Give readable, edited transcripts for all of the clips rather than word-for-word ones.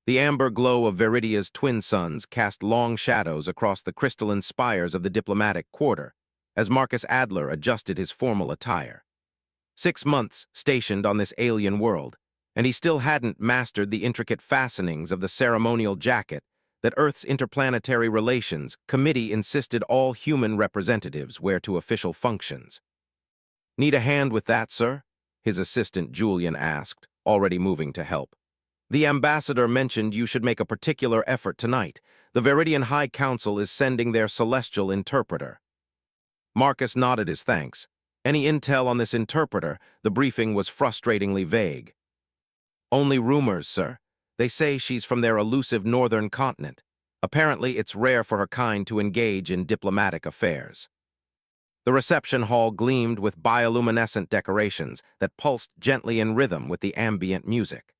The amber glow of Viridia's twin suns cast long shadows across the crystalline spires of the diplomatic quarter as Marcus Adler adjusted his formal attire. 6 months stationed on this alien world, and he still hadn't mastered the intricate fastenings of the ceremonial jacket that Earth's Interplanetary Relations Committee insisted all human representatives wear to official functions. "Need a hand with that, sir?" his assistant Julian asked, already moving to help. "The ambassador mentioned you should make a particular effort tonight. The Viridian High Council is sending their celestial interpreter." Marcus nodded his thanks. Any intel on this interpreter? The briefing was frustratingly vague. "Only rumors, sir. They say she's from their elusive northern continent. Apparently, it's rare for her kind to engage in diplomatic affairs." The reception hall gleamed with bioluminescent decorations that pulsed gently in rhythm with the ambient music.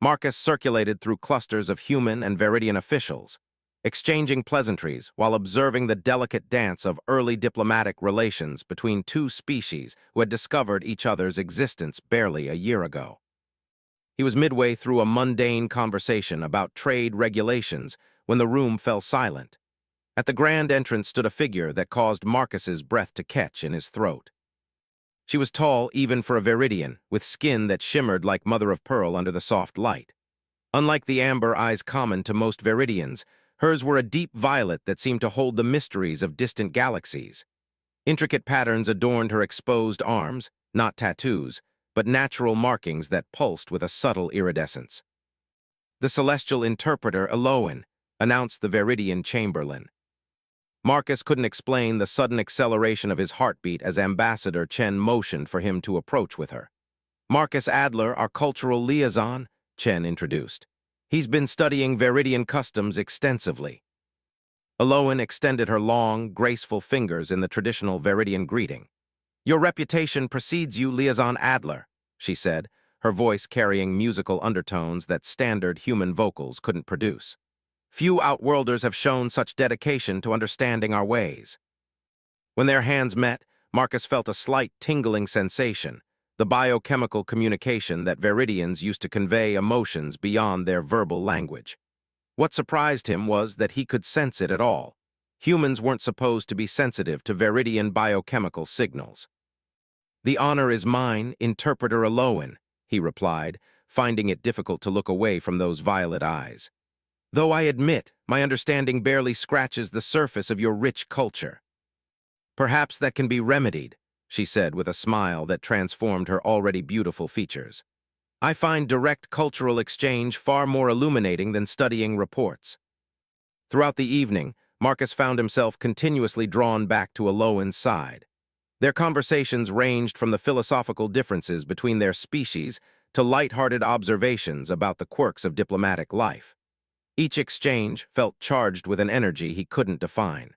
Marcus circulated through clusters of human and Viridian officials, exchanging pleasantries while observing the delicate dance of early diplomatic relations between two species who had discovered each other's existence barely a year ago. He was midway through a mundane conversation about trade regulations when the room fell silent. At the grand entrance stood a figure that caused Marcus's breath to catch in his throat. She was tall even for a Viridian, with skin that shimmered like mother-of-pearl under the soft light. Unlike the amber eyes common to most Viridians, hers were a deep violet that seemed to hold the mysteries of distant galaxies. Intricate patterns adorned her exposed arms, not tattoos, but natural markings that pulsed with a subtle iridescence. "The celestial interpreter, Eloan," announced the Viridian chamberlain. Marcus couldn't explain the sudden acceleration of his heartbeat as Ambassador Chen motioned for him to approach with her. "Marcus Adler, our cultural liaison," Chen introduced. "He's been studying Viridian customs extensively." Eloan extended her long, graceful fingers in the traditional Viridian greeting. "Your reputation precedes you, Liaison Adler," she said, her voice carrying musical undertones that standard human vocals couldn't produce. "Few Outworlders have shown such dedication to understanding our ways." When their hands met, Marcus felt a slight tingling sensation, the biochemical communication that Viridians used to convey emotions beyond their verbal language. What surprised him was that he could sense it at all. Humans weren't supposed to be sensitive to Viridian biochemical signals. "The honor is mine, Interpreter Eloan," he replied, finding it difficult to look away from those violet eyes. "Though I admit my understanding barely scratches the surface of your rich culture." "Perhaps that can be remedied," she said with a smile that transformed her already beautiful features. "I find direct cultural exchange far more illuminating than studying reports." Throughout the evening, Marcus found himself continuously drawn back to Eloan's side. Their conversations ranged from the philosophical differences between their species to light-hearted observations about the quirks of diplomatic life. Each exchange felt charged with an energy he couldn't define.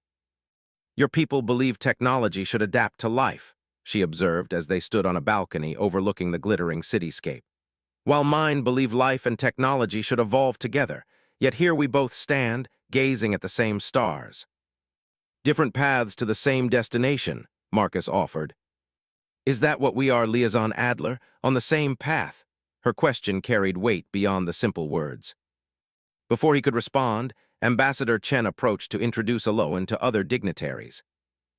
"Your people believe technology should adapt to life," she observed as they stood on a balcony overlooking the glittering cityscape. "While mine believe life and technology should evolve together, yet here we both stand, gazing at the same stars." "Different paths to the same destination," Marcus offered. "Is that what we are, Liaison Adler, on the same path?" Her question carried weight beyond the simple words. Before he could respond, Ambassador Chen approached to introduce Eloan to other dignitaries.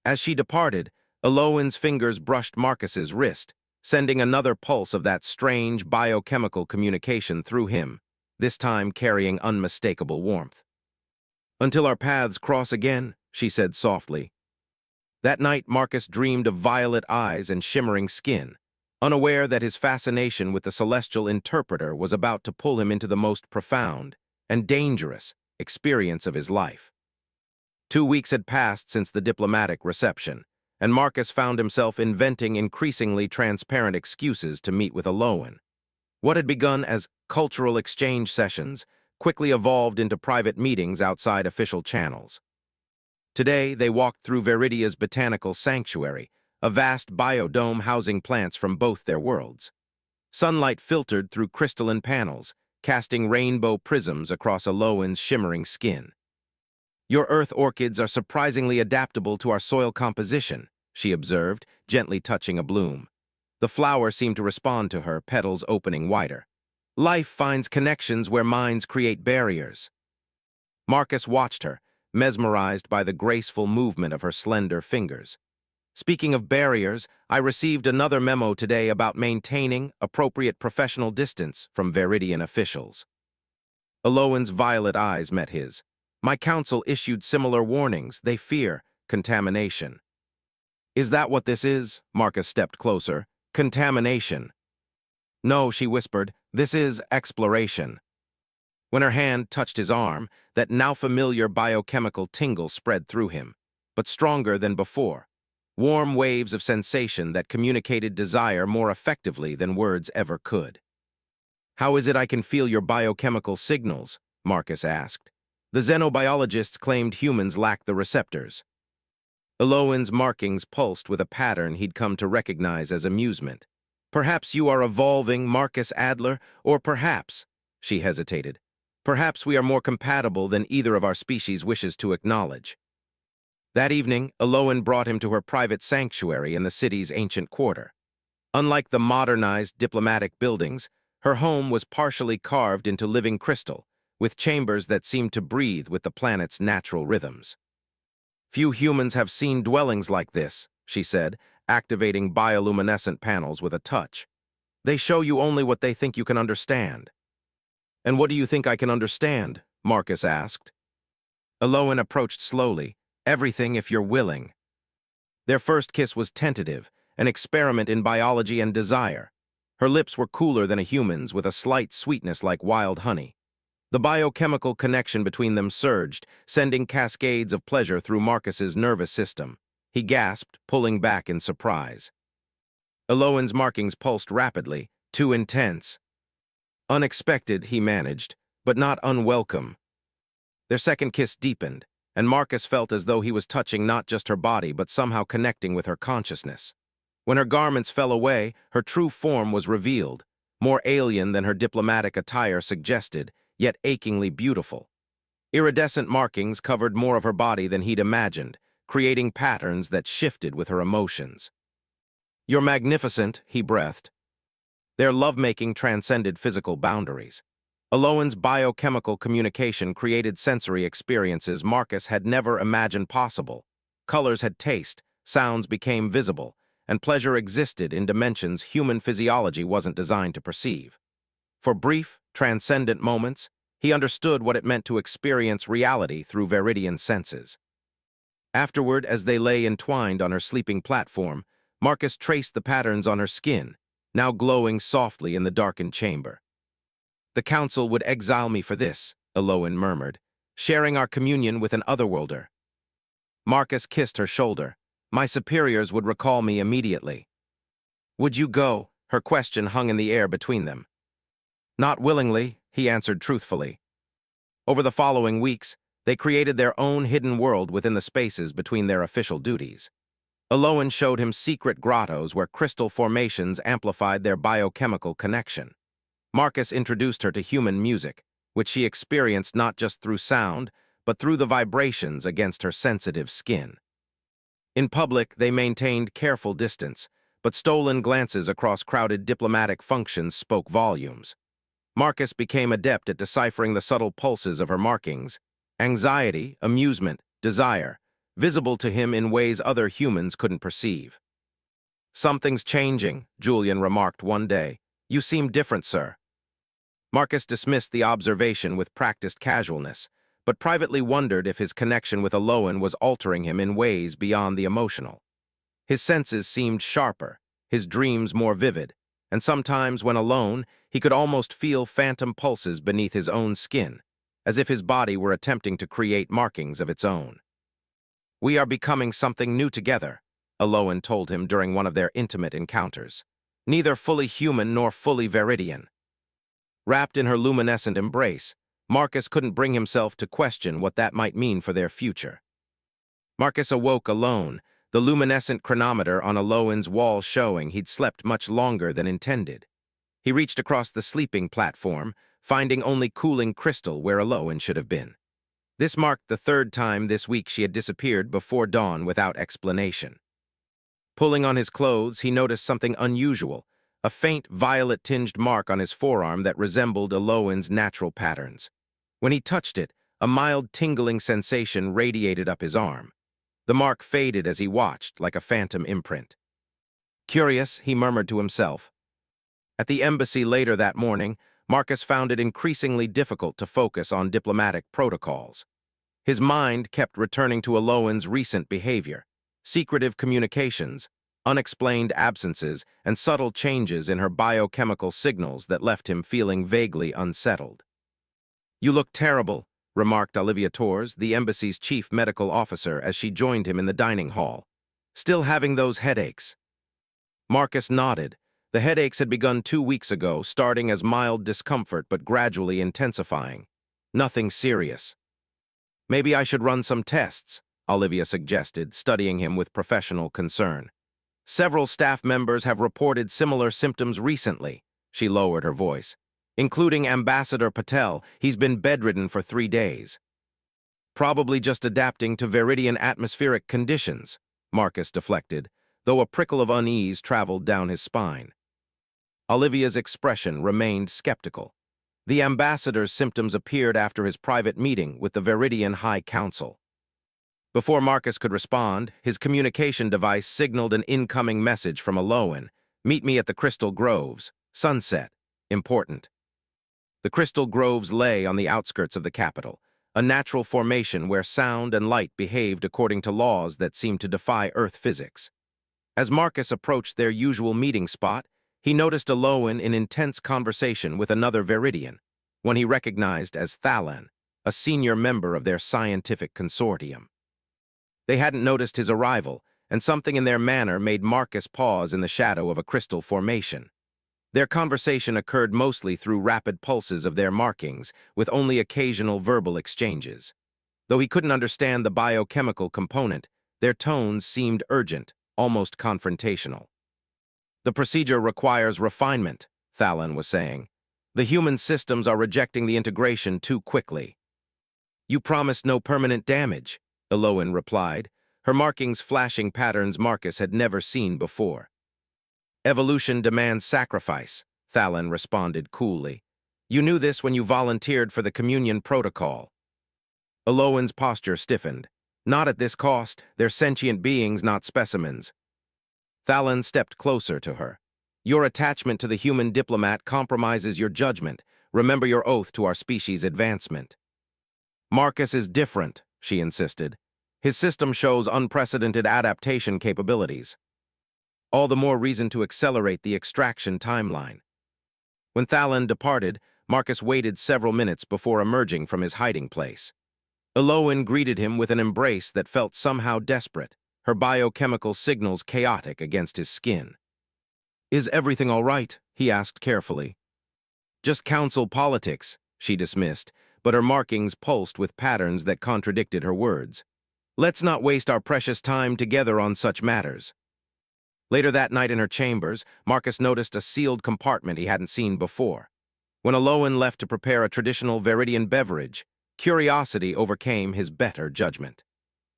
As she departed, Eloan's fingers brushed Marcus's wrist, sending another pulse of that strange biochemical communication through him, this time carrying unmistakable warmth. "Until our paths cross again," she said softly. That night, Marcus dreamed of violet eyes and shimmering skin, unaware that his fascination with the celestial interpreter was about to pull him into the most profound and dangerous experience of his life. 2 weeks had passed since the diplomatic reception, and Marcus found himself inventing increasingly transparent excuses to meet with Eloan. What had begun as cultural exchange sessions quickly evolved into private meetings outside official channels. Today, they walked through Viridia's botanical sanctuary, a vast biodome housing plants from both their worlds. Sunlight filtered through crystalline panels, casting rainbow prisms across Eloan's shimmering skin. "Your earth orchids are surprisingly adaptable to our soil composition," she observed, gently touching a bloom. The flower seemed to respond to her, petals opening wider. Life finds connections where minds create barriers. Marcus watched her, mesmerized by the graceful movement of her slender fingers. Speaking of barriers, I received another memo today about maintaining appropriate professional distance from Veridian officials. Aloan's violet eyes met his. My council issued similar warnings. They fear contamination. Is that what this is? Marcus stepped closer. Contamination. No, she whispered. This is exploration. When her hand touched his arm, that now familiar biochemical tingle spread through him, but stronger than before. Warm waves of sensation that communicated desire more effectively than words ever could. How is it I can feel your biochemical signals? Marcus asked. The xenobiologists claimed humans lack the receptors. Aloan's markings pulsed with a pattern he'd come to recognize as amusement. Perhaps you are evolving, Marcus Adler, or perhaps, she hesitated, perhaps we are more compatible than either of our species wishes to acknowledge. That evening, Aloan brought him to her private sanctuary in the city's ancient quarter. Unlike the modernized diplomatic buildings, her home was partially carved into living crystal, with chambers that seemed to breathe with the planet's natural rhythms. Few humans have seen dwellings like this, she said, activating bioluminescent panels with a touch. They show you only what they think you can understand. And what do you think I can understand? Marcus asked. Aloan approached slowly. Everything if you're willing. Their first kiss was tentative, an experiment in biology and desire. Her lips were cooler than a human's, with a slight sweetness like wild honey. The biochemical connection between them surged, sending cascades of pleasure through Marcus's nervous system. He gasped, pulling back in surprise. Aloan's markings pulsed rapidly, too intense. Unexpected, he managed, but not unwelcome. Their second kiss deepened, and Marcus felt as though he was touching not just her body but somehow connecting with her consciousness. When her garments fell away, her true form was revealed, more alien than her diplomatic attire suggested, yet achingly beautiful. Iridescent markings covered more of her body than he'd imagined, creating patterns that shifted with her emotions. You're magnificent, he breathed. Their lovemaking transcended physical boundaries. Aloan's biochemical communication created sensory experiences Marcus had never imagined possible. Colors had taste, sounds became visible, and pleasure existed in dimensions human physiology wasn't designed to perceive. For brief, transcendent moments, he understood what it meant to experience reality through Veridian senses. Afterward, as they lay entwined on her sleeping platform, Marcus traced the patterns on her skin, now glowing softly in the darkened chamber. The council would exile me for this, Aloan murmured, sharing our communion with an otherworlder. Marcus kissed her shoulder. My superiors would recall me immediately. Would you go? Her question hung in the air between them. Not willingly, he answered truthfully. Over the following weeks, they created their own hidden world within the spaces between their official duties. Aloan showed him secret grottos where crystal formations amplified their biochemical connection. Marcus introduced her to human music, which she experienced not just through sound, but through the vibrations against her sensitive skin. In public, they maintained careful distance, but stolen glances across crowded diplomatic functions spoke volumes. Marcus became adept at deciphering the subtle pulses of her markings, anxiety, amusement, desire, visible to him in ways other humans couldn't perceive. Something's changing, Julian remarked one day. You seem different, sir. Marcus dismissed the observation with practiced casualness, but privately wondered if his connection with Aloan was altering him in ways beyond the emotional. His senses seemed sharper, his dreams more vivid, and sometimes when alone, he could almost feel phantom pulses beneath his own skin, as if his body were attempting to create markings of its own. We are becoming something new together, Aloan told him during one of their intimate encounters. Neither fully human nor fully Veridian. Wrapped in her luminescent embrace, Marcus couldn't bring himself to question what that might mean for their future. Marcus awoke alone, the luminescent chronometer on Aloan's wall showing he'd slept much longer than intended. He reached across the sleeping platform, finding only cooling crystal where Aloan should have been. This marked the third time this week she had disappeared before dawn without explanation. Pulling on his clothes, he noticed something unusual, a faint violet-tinged mark on his forearm that resembled Eloin's natural patterns. When he touched it, a mild tingling sensation radiated up his arm. The mark faded as he watched, like a phantom imprint. Curious, he murmured to himself. At the embassy later that morning, Marcus found it increasingly difficult to focus on diplomatic protocols. His mind kept returning to Eloin's recent behavior, secretive communications, unexplained absences, and subtle changes in her biochemical signals that left him feeling vaguely unsettled. "You look terrible," remarked Olivia Torres, the embassy's chief medical officer, as she joined him in the dining hall. "Still having those headaches?" Marcus nodded. The headaches had begun 2 weeks ago, starting as mild discomfort but gradually intensifying. Nothing serious. "Maybe I should run some tests," Olivia suggested, studying him with professional concern. "Several staff members have reported similar symptoms recently," she lowered her voice, "including Ambassador Patel. He's been bedridden for 3 days. "Probably just adapting to Viridian atmospheric conditions," Marcus deflected, though a prickle of unease traveled down his spine. Olivia's expression remained skeptical. The ambassador's symptoms appeared after his private meeting with the Viridian High Council. Before Marcus could respond, his communication device signaled an incoming message from Eloin. "Meet me at the Crystal Groves. Sunset. Important." The Crystal Groves lay on the outskirts of the capital, a natural formation where sound and light behaved according to laws that seemed to defy Earth physics. As Marcus approached their usual meeting spot, he noticed Eloin in intense conversation with another Viridian, one he recognized as Thalan, a senior member of their scientific consortium. They hadn't noticed his arrival, and something in their manner made Marcus pause in the shadow of a crystal formation. Their conversation occurred mostly through rapid pulses of their markings, with only occasional verbal exchanges. Though he couldn't understand the biochemical component, their tones seemed urgent, almost confrontational. "The procedure requires refinement," Thalan was saying. "The human systems are rejecting the integration too quickly." "You promised no permanent damage," Eloin replied, her markings flashing patterns Marcus had never seen before. "Evolution demands sacrifice," Thalan responded coolly. "You knew this when you volunteered for the communion protocol." Eloin's posture stiffened. "Not at this cost. They're sentient beings, not specimens." Thalan stepped closer to her. "Your attachment to the human diplomat compromises your judgment. Remember your oath to our species' advancement." "Marcus is different," she insisted. "His system shows unprecedented adaptation capabilities. All the more reason to accelerate the extraction timeline." When Thalan departed, Marcus waited several minutes before emerging from his hiding place. Eloin greeted him with an embrace that felt somehow desperate, her biochemical signals chaotic against his skin. "Is everything all right?" he asked carefully. "Just council politics," she dismissed, but her markings pulsed with patterns that contradicted her words. "Let's not waste our precious time together on such matters." Later that night in her chambers, Marcus noticed a sealed compartment he hadn't seen before. When Eloin left to prepare a traditional Viridian beverage, curiosity overcame his better judgment.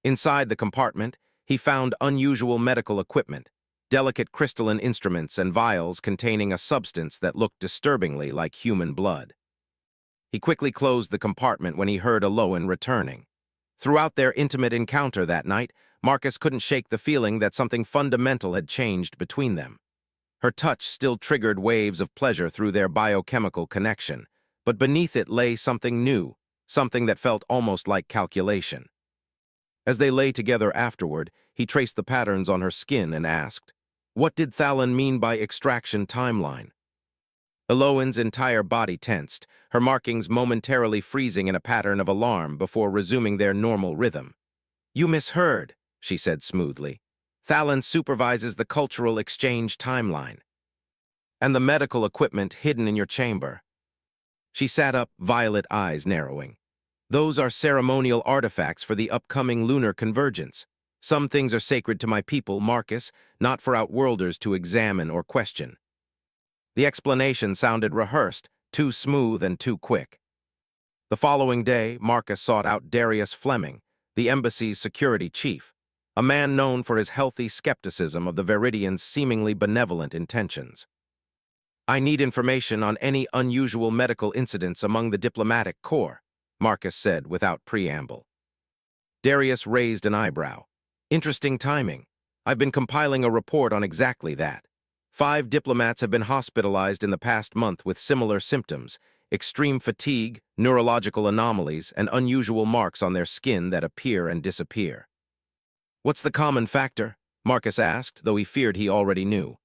Inside the compartment, he found unusual medical equipment, delicate crystalline instruments and vials containing a substance that looked disturbingly like human blood. He quickly closed the compartment when he heard Eloin returning. Throughout their intimate encounter that night, Marcus couldn't shake the feeling that something fundamental had changed between them. Her touch still triggered waves of pleasure through their biochemical connection, but beneath it lay something new, something that felt almost like calculation. As they lay together afterward, he traced the patterns on her skin and asked, "What did Thalan mean by extraction timeline?" Eloin's entire body tensed, her markings momentarily freezing in a pattern of alarm before resuming their normal rhythm. "You misheard," she said smoothly. "Thalan supervises the cultural exchange timeline. And the medical equipment hidden in your chamber." She sat up, violet eyes narrowing. "Those are ceremonial artifacts for the upcoming lunar convergence. Some things are sacred to my people, Marcus, not for outworlders to examine or question." The explanation sounded rehearsed, too smooth and too quick. The following day, Marcus sought out Darius Fleming, the embassy's security chief, a man known for his healthy skepticism of the Viridians' seemingly benevolent intentions. I need information on any unusual medical incidents among the diplomatic corps, Marcus said without preamble. Darius raised an eyebrow. Interesting timing. I've been compiling a report on exactly that. 5 diplomats have been hospitalized in the past month with similar symptoms: extreme fatigue, neurological anomalies, and unusual marks on their skin that appear and disappear. What's the common factor? Marcus asked, though he feared he already knew.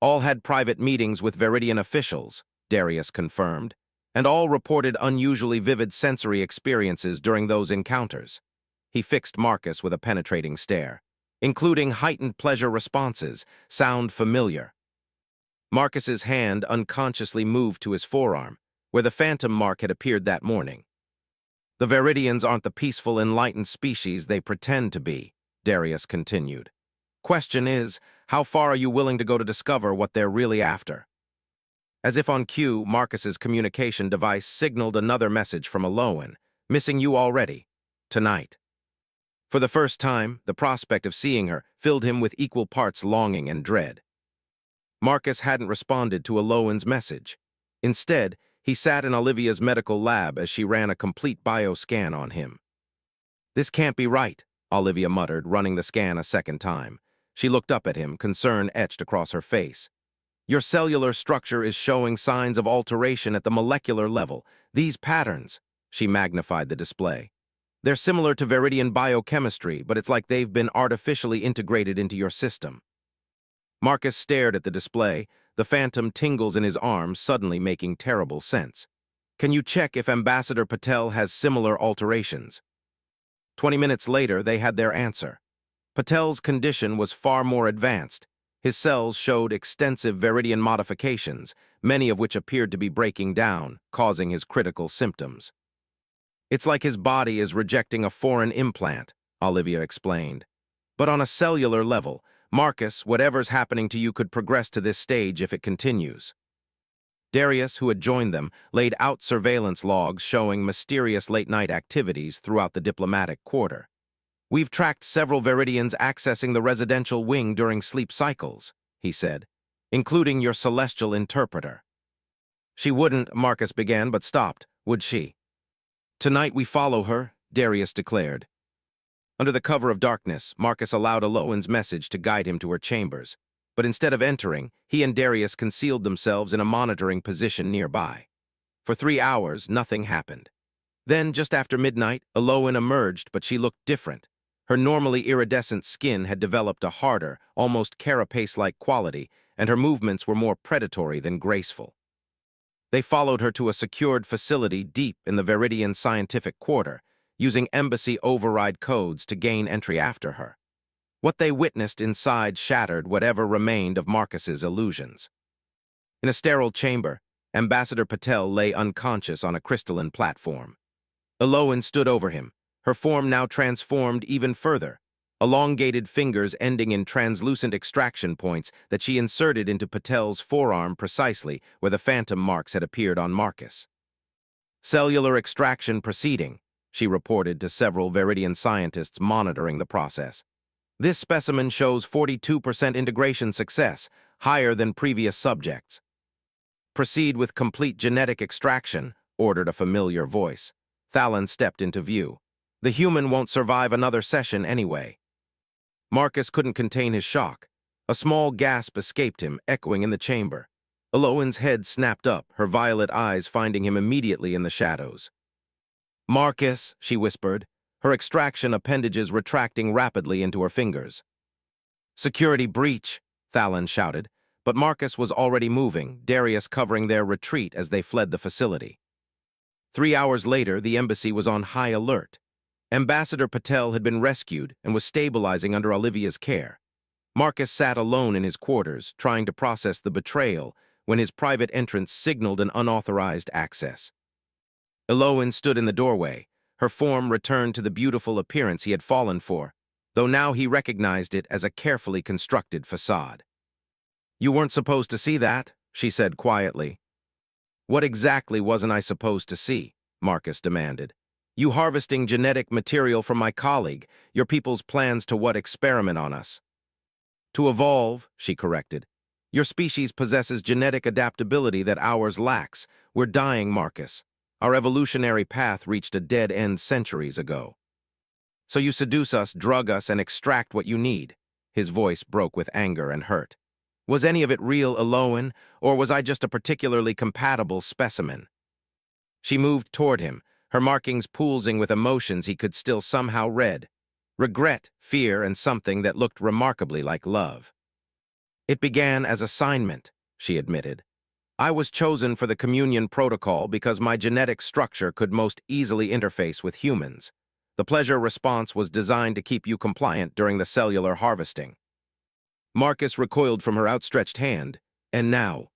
All had private meetings with Veridian officials, Darius confirmed, and all reported unusually vivid sensory experiences during those encounters. He fixed Marcus with a penetrating stare, including heightened pleasure responses. Sound familiar? Marcus's hand unconsciously moved to his forearm, where the phantom mark had appeared that morning. The Veridians aren't the peaceful, enlightened species they pretend to be, Darius continued. Question is, how far are you willing to go to discover what they're really after? As if on cue, Marcus's communication device signaled another message from Aloan. Missing you already. Tonight. For the first time, the prospect of seeing her filled him with equal parts longing and dread. Marcus hadn't responded to Aloan's message. Instead, he sat in Olivia's medical lab as she ran a complete bioscan on him. This can't be right, Olivia muttered, running the scan a second time. She looked up at him, concern etched across her face. Your cellular structure is showing signs of alteration at the molecular level. These patterns, she magnified the display. They're similar to Veridian biochemistry, but it's like they've been artificially integrated into your system. Marcus stared at the display, the phantom tingles in his arms suddenly making terrible sense. Can you check if Ambassador Patel has similar alterations? 20 minutes later, they had their answer. Patel's condition was far more advanced. His cells showed extensive Veridian modifications, many of which appeared to be breaking down, causing his critical symptoms. It's like his body is rejecting a foreign implant, Olivia explained. But on a cellular level, Marcus, whatever's happening to you could progress to this stage if it continues. Darius, who had joined them, laid out surveillance logs showing mysterious late-night activities throughout the diplomatic quarter. We've tracked several Veridians accessing the residential wing during sleep cycles, he said, including your celestial interpreter. She wouldn't, Marcus began, but stopped, would she? Tonight we follow her, Darius declared. Under the cover of darkness, Marcus allowed Aloan's message to guide him to her chambers, but instead of entering, he and Darius concealed themselves in a monitoring position nearby. For 3 hours, nothing happened. Then, just after midnight, Aloan emerged, but she looked different. Her normally iridescent skin had developed a harder, almost carapace-like quality, and her movements were more predatory than graceful. They followed her to a secured facility deep in the Veridian scientific quarter, using embassy override codes to gain entry after her. What they witnessed inside shattered whatever remained of Marcus's illusions. In a sterile chamber, Ambassador Patel lay unconscious on a crystalline platform. Aloan stood over him, her form now transformed even further, elongated fingers ending in translucent extraction points that she inserted into Patel's forearm precisely where the phantom marks had appeared on Marcus. Cellular extraction proceeding, she reported to several Veridian scientists monitoring the process. This specimen shows 42% integration success, higher than previous subjects. Proceed with complete genetic extraction, ordered a familiar voice. Thalon stepped into view. The human won't survive another session anyway. Marcus couldn't contain his shock. A small gasp escaped him, echoing in the chamber. Aloan's head snapped up, her violet eyes finding him immediately in the shadows. Marcus, she whispered, her extraction appendages retracting rapidly into her fingers. Security breach, Thalon shouted, but Marcus was already moving, Darius covering their retreat as they fled the facility. 3 hours later, the embassy was on high alert. Ambassador Patel had been rescued and was stabilizing under Olivia's care. Marcus sat alone in his quarters, trying to process the betrayal, when his private entrance signaled an unauthorized access. Aloan stood in the doorway. Her form returned to the beautiful appearance he had fallen for, though now he recognized it as a carefully constructed facade. You weren't supposed to see that, she said quietly. What exactly wasn't I supposed to see? Marcus demanded. You harvesting genetic material from my colleague, your people's plans to what experiment on us? To evolve, she corrected. Your species possesses genetic adaptability that ours lacks. We're dying, Marcus. Our evolutionary path reached a dead end centuries ago. So you seduce us, drug us, and extract what you need. His voice broke with anger and hurt. Was any of it real, Eloan, or was I just a particularly compatible specimen? She moved toward him, her markings pulsing with emotions he could still somehow read. Regret, fear, and something that looked remarkably like love. It began as assignment, she admitted. I was chosen for the communion protocol because my genetic structure could most easily interface with humans. The pleasure response was designed to keep you compliant during the cellular harvesting. Marcus recoiled from her outstretched hand. And now?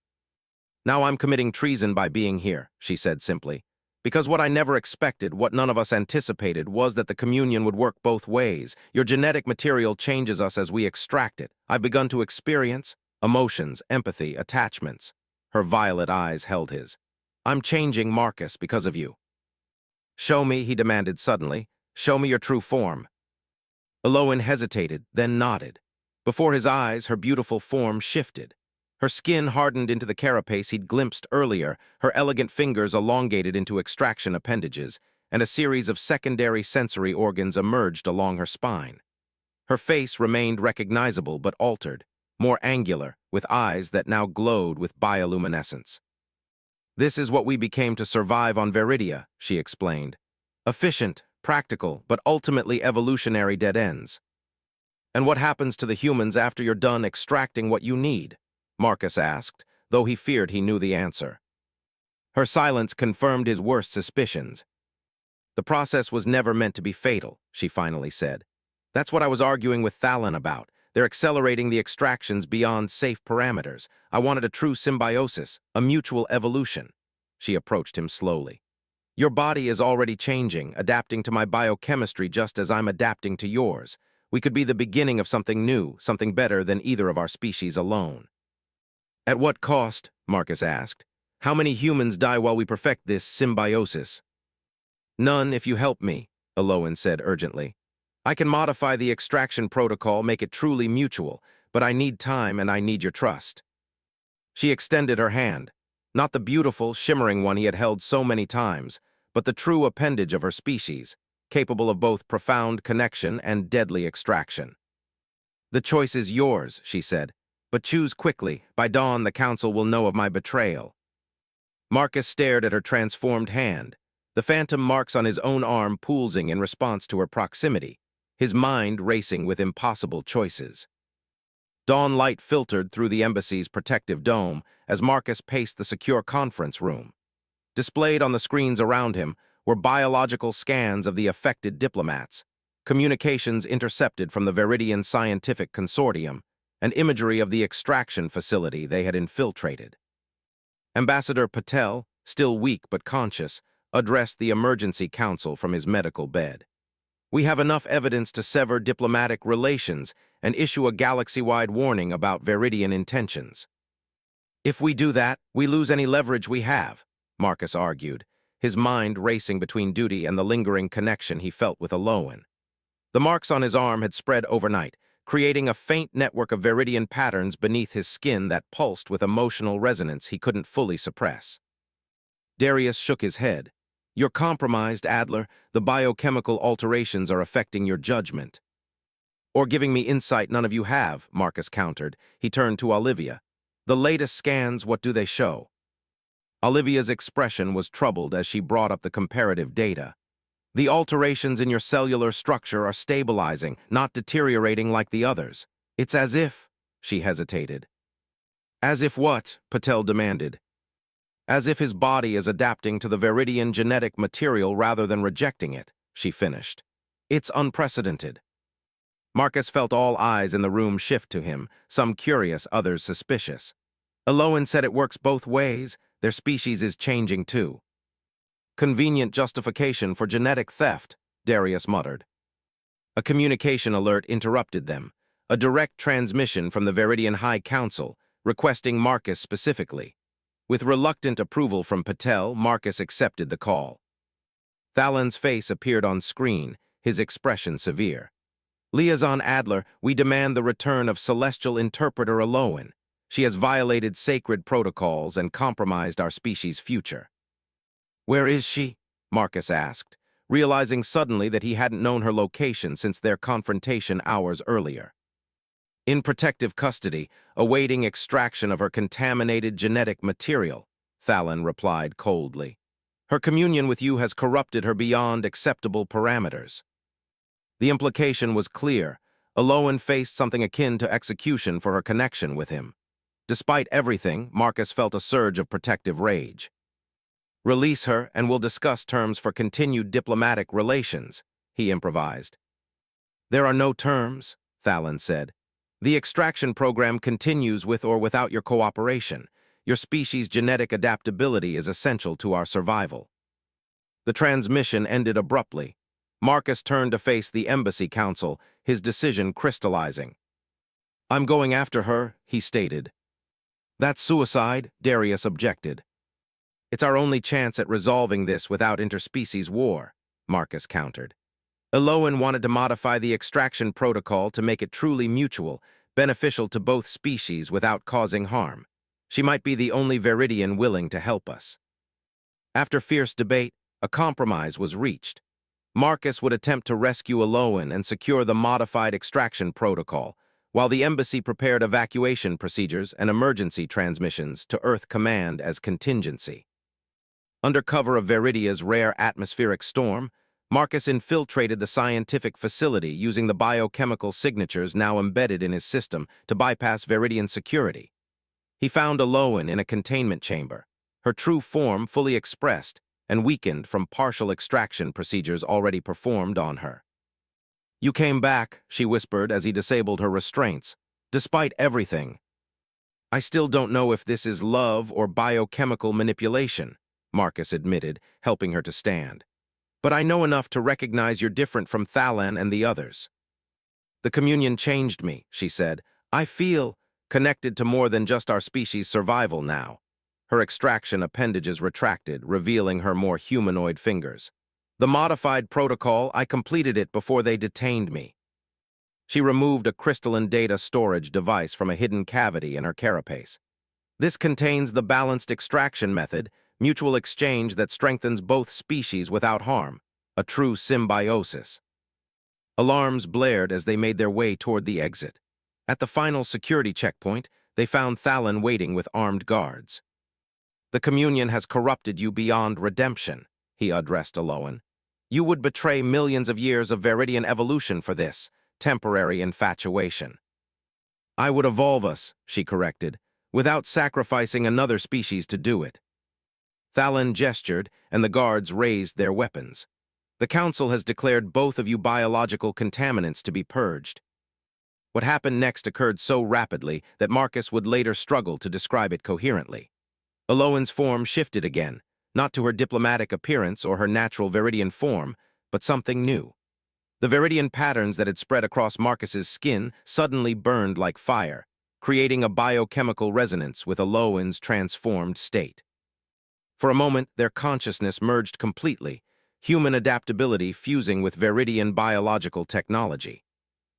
Now I'm committing treason by being here, she said simply. Because what I never expected, what none of us anticipated, was that the communion would work both ways. Your genetic material changes us as we extract it. I've begun to experience emotions, empathy, attachments. Her violet eyes held his. I'm changing, Marcus, because of you. Show me, he demanded suddenly. Show me your true form. Eloan hesitated, then nodded. Before his eyes, her beautiful form shifted. Her skin hardened into the carapace he'd glimpsed earlier, her elegant fingers elongated into extraction appendages, and a series of secondary sensory organs emerged along her spine. Her face remained recognizable but altered, more angular, with eyes that now glowed with bioluminescence. This is what we became to survive on Veridia, she explained. Efficient, practical, but ultimately evolutionary dead ends. And what happens to the humans after you're done extracting what you need? Marcus asked, though he feared he knew the answer. Her silence confirmed his worst suspicions. The process was never meant to be fatal, she finally said. That's what I was arguing with Thalon about. They're accelerating the extractions beyond safe parameters. I wanted a true symbiosis, a mutual evolution. She approached him slowly. Your body is already changing, adapting to my biochemistry just as I'm adapting to yours. We could be the beginning of something new, something better than either of our species alone. At what cost? Marcus asked. How many humans die while we perfect this symbiosis? None if you help me, Eloan said urgently. I can modify the extraction protocol, make it truly mutual, but I need time and I need your trust. She extended her hand, not the beautiful, shimmering one he had held so many times, but the true appendage of her species, capable of both profound connection and deadly extraction. The choice is yours, she said, but choose quickly. By dawn, the council will know of my betrayal. Marcus stared at her transformed hand, the phantom marks on his own arm pulsing in response to her proximity, his mind racing with impossible choices. Dawn light filtered through the embassy's protective dome as Marcus paced the secure conference room. Displayed on the screens around him were biological scans of the affected diplomats, communications intercepted from the Veridian Scientific Consortium, and imagery of the extraction facility they had infiltrated. Ambassador Patel, still weak but conscious, addressed the emergency council from his medical bed. We have enough evidence to sever diplomatic relations and issue a galaxy-wide warning about Veridian intentions. If we do that, we lose any leverage we have, Marcus argued, his mind racing between duty and the lingering connection he felt with Eloan. The marks on his arm had spread overnight, creating a faint network of Veridian patterns beneath his skin that pulsed with emotional resonance he couldn't fully suppress. Darius shook his head. You're compromised, Adler. The biochemical alterations are affecting your judgment. Or giving me insight none of you have, Marcus countered. He turned to Olivia. The latest scans, what do they show? Olivia's expression was troubled as she brought up the comparative data. The alterations in your cellular structure are stabilizing, not deteriorating like the others. It's as if, she hesitated. As if what? Patel demanded. As if his body is adapting to the Veridian genetic material rather than rejecting it, she finished. It's unprecedented. Marcus felt all eyes in the room shift to him, some curious, others suspicious. Eloan said it works both ways. Their species is changing too. Convenient justification for genetic theft, Darius muttered. A communication alert interrupted them, a direct transmission from the Veridian High Council, requesting Marcus specifically. With reluctant approval from Patel, Marcus accepted the call. Thalon's face appeared on screen, his expression severe. Liaison Adler, we demand the return of Celestial Interpreter Eloan. She has violated sacred protocols and compromised our species' future. Where is she? Marcus asked, realizing suddenly that he hadn't known her location since their confrontation hours earlier. In protective custody, awaiting extraction of her contaminated genetic material, Thalen replied coldly. Her communion with you has corrupted her beyond acceptable parameters. The implication was clear. Aloan faced something akin to execution for her connection with him. Despite everything, Marcus felt a surge of protective rage. Release her, and we'll discuss terms for continued diplomatic relations, he improvised. There are no terms, Thalen said. The extraction program continues with or without your cooperation. Your species' genetic adaptability is essential to our survival. The transmission ended abruptly. Marcus turned to face the Embassy Council, his decision crystallizing. I'm going after her, he stated. That's suicide, Darius objected. It's our only chance at resolving this without interspecies war, Marcus countered. Aloan wanted to modify the extraction protocol to make it truly mutual, beneficial to both species without causing harm. She might be the only Viridian willing to help us. After fierce debate, a compromise was reached. Marcus would attempt to rescue Aloan and secure the modified extraction protocol, while the embassy prepared evacuation procedures and emergency transmissions to Earth Command as contingency. Under cover of Viridia's rare atmospheric storm, Marcus infiltrated the scientific facility using the biochemical signatures now embedded in his system to bypass Viridian security. He found Aloan in a containment chamber, her true form fully expressed and weakened from partial extraction procedures already performed on her. You came back, she whispered as he disabled her restraints. Despite everything, I still don't know if this is love or biochemical manipulation, Marcus admitted, helping her to stand. But I know enough to recognize you're different from Thalen and the others. The communion changed me, she said. I feel connected to more than just our species' survival now. Her extraction appendages retracted, revealing her more humanoid fingers. The modified protocol, I completed it before they detained me. She removed a crystalline data storage device from a hidden cavity in her carapace. This contains the balanced extraction method, mutual exchange that strengthens both species without harm, a true symbiosis. Alarms blared as they made their way toward the exit. At the final security checkpoint, they found Thalen waiting with armed guards. The communion has corrupted you beyond redemption, he addressed Aloan. You would betray millions of years of Viridian evolution for this temporary infatuation. I would evolve us, she corrected, without sacrificing another species to do it. Thalen gestured, and the guards raised their weapons. The Council has declared both of you biological contaminants to be purged. What happened next occurred so rapidly that Marcus would later struggle to describe it coherently. Aloan's form shifted again, not to her diplomatic appearance or her natural Viridian form, but something new. The Viridian patterns that had spread across Marcus's skin suddenly burned like fire, creating a biochemical resonance with Aloan's transformed state. For a moment, their consciousness merged completely, human adaptability fusing with Viridian biological technology.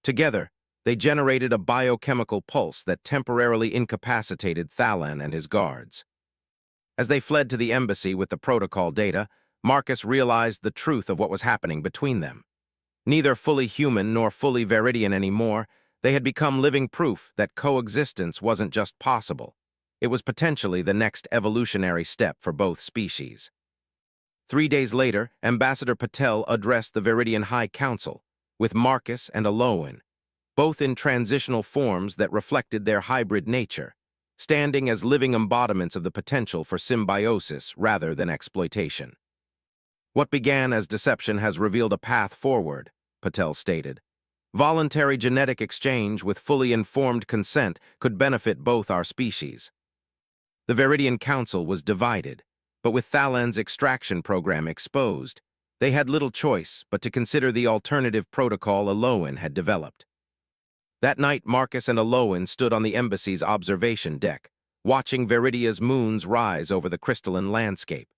Together, they generated a biochemical pulse that temporarily incapacitated Thalen and his guards. As they fled to the embassy with the protocol data, Marcus realized the truth of what was happening between them. Neither fully human nor fully Viridian anymore, they had become living proof that coexistence wasn't just possible. It was potentially the next evolutionary step for both species. 3 days later, Ambassador Patel addressed the Viridian High Council, with Marcus and Aloan, both in transitional forms that reflected their hybrid nature, standing as living embodiments of the potential for symbiosis rather than exploitation. What began as deception has revealed a path forward, Patel stated. Voluntary genetic exchange with fully informed consent could benefit both our species. The Viridian Council was divided, but with Thalen's extraction program exposed, they had little choice but to consider the alternative protocol Aloan had developed. That night, Marcus and Aloan stood on the embassy's observation deck, watching Viridia's moons rise over the crystalline landscape.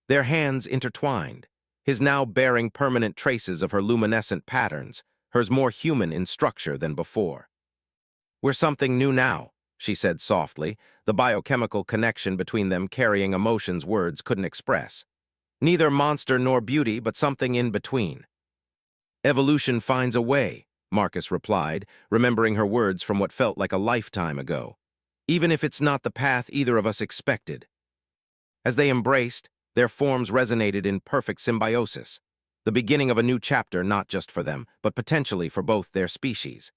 Their hands intertwined, his now bearing permanent traces of her luminescent patterns, hers more human in structure than before. We're something new now, she said softly, the biochemical connection between them carrying emotions words couldn't express. Neither monster nor beauty, but something in between. Evolution finds a way, Marcus replied, remembering her words from what felt like a lifetime ago. Even if it's not the path either of us expected. As they embraced, their forms resonated in perfect symbiosis, the beginning of a new chapter not just for them, but potentially for both their species.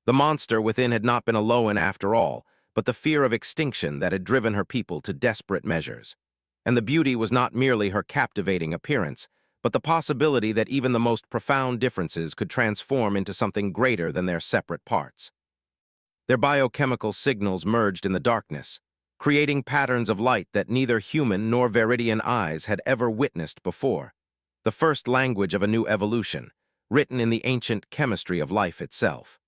The monster within had not been a Loan after all, but the fear of extinction that had driven her people to desperate measures. And the beauty was not merely her captivating appearance, but the possibility that even the most profound differences could transform into something greater than their separate parts. Their biochemical signals merged in the darkness, creating patterns of light that neither human nor Veridian eyes had ever witnessed before. The first language of a new evolution, written in the ancient chemistry of life itself.